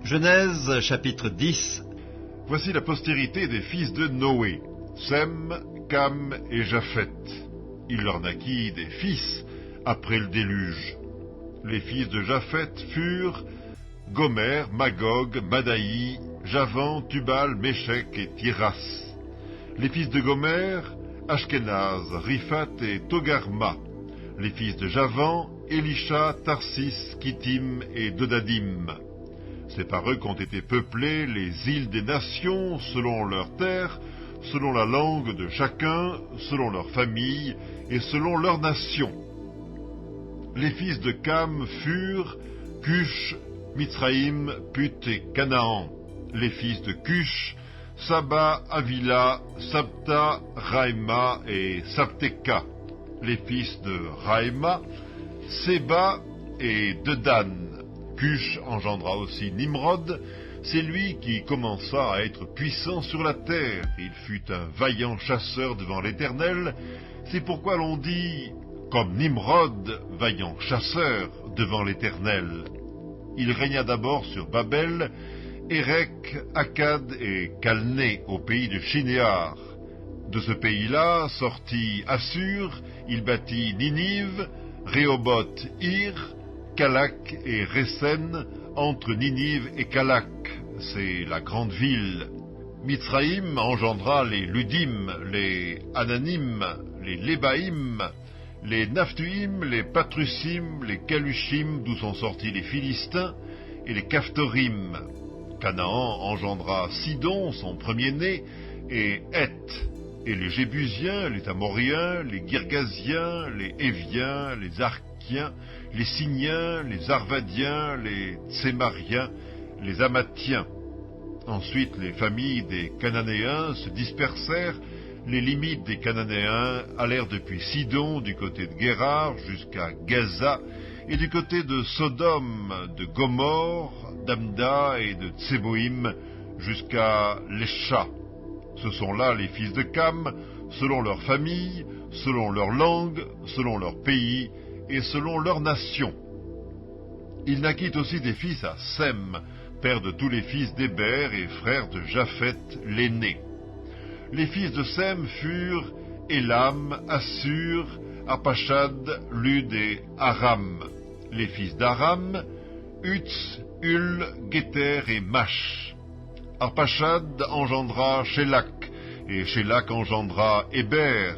Genèse chapitre 10. Voici la postérité des fils de Noé, Sem, Cam et Japhet. Il leur naquit des fils après le déluge. Les fils de Japhet furent Gomer, Magog, Madaï, Javan, Tubal, Méchec et Tiras. Les fils de Gomer, Ashkenaz, Riphat et Togarma. Les fils de Javan, Elisha, Tarsis, Kittim et Dodadim. C'est par eux qu'ont été peuplées les îles des nations, selon leurs terres, selon la langue de chacun, selon leur famille et selon leur nation. Les fils de Cam furent Cush, Mitzraïm, Put et Canaan. Les fils de Cush, Saba, Avila, Sabta, Raïma et Sabteka. Les fils de Raïma, Séba et Dedan. Cush engendra aussi Nimrod, c'est lui qui commença à être puissant sur la terre. Il fut un vaillant chasseur devant l'Éternel, c'est pourquoi l'on dit, comme Nimrod, vaillant chasseur devant l'Éternel. Il régna d'abord sur Babel, Érec, Akkad et Calné au pays de Shinéar. De ce pays-là sortit Assur, il bâtit Ninive, Rehoboth, Ir, Calak et Résen, entre Ninive et Calak, c'est la grande ville. Mitzraïm engendra les Ludim, les Ananim, les Lébaïm, les Naphtuim, les Patrusim, les Calushim, d'où sont sortis les Philistins, et les Caphtorim. Canaan engendra Sidon, son premier-né, et Heth, et les Jébusiens, les Amoriens, les Girgasiens, les Éviens, les Arkiens, les Signiens, les Arvadiens, les Tsémariens, les Amathiens. Ensuite, les familles des Cananéens se dispersèrent. Les limites des Cananéens allèrent depuis Sidon, du côté de Guérar, jusqu'à Gaza, et du côté de Sodome, de Gomorre, d'Amda et de Tseboïm, jusqu'à Lesha. Ce sont là les fils de Cam, selon leur famille, selon leur langue, selon leur pays, et selon leur nation. Il naquit aussi des fils à Sem, père de tous les fils d'Héber et frère de Japhet l'aîné. Les fils de Sem furent Élam, Assur, Arpachad, Lud et Aram. Les fils d'Aram, Uts, Hul, Géter et Mash. Arpachad engendra Shélak, et Shélak engendra Héber.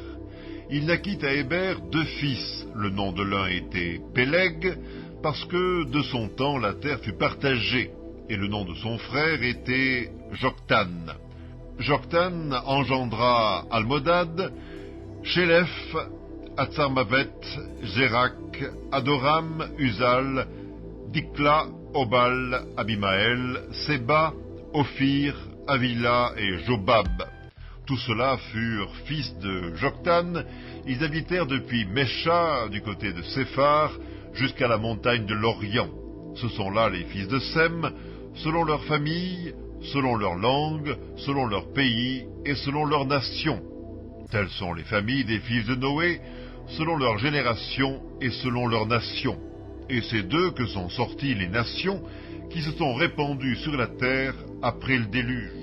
Il naquit à Héber deux fils. Le nom de l'un était Péleg, parce que de son temps la terre fut partagée, et le nom de son frère était Joktan. Joktan engendra Almodad, Shélef, Atsarmavet, Zérak, Adoram, Uzal, Dikla, Obal, Abimaël, Séba, Ophir, Avila et Jobab. Tous ceux-là furent fils de Joktan. Ils habitèrent depuis Mesha, du côté de Séphar, jusqu'à la montagne de l'Orient. Ce sont là les fils de Sem, selon leur famille, selon leur langue, selon leur pays et selon leur nation. Telles sont les familles des fils de Noé, selon leur génération et selon leur nation. Et c'est d'eux que sont sorties les nations qui se sont répandues sur la terre après le déluge.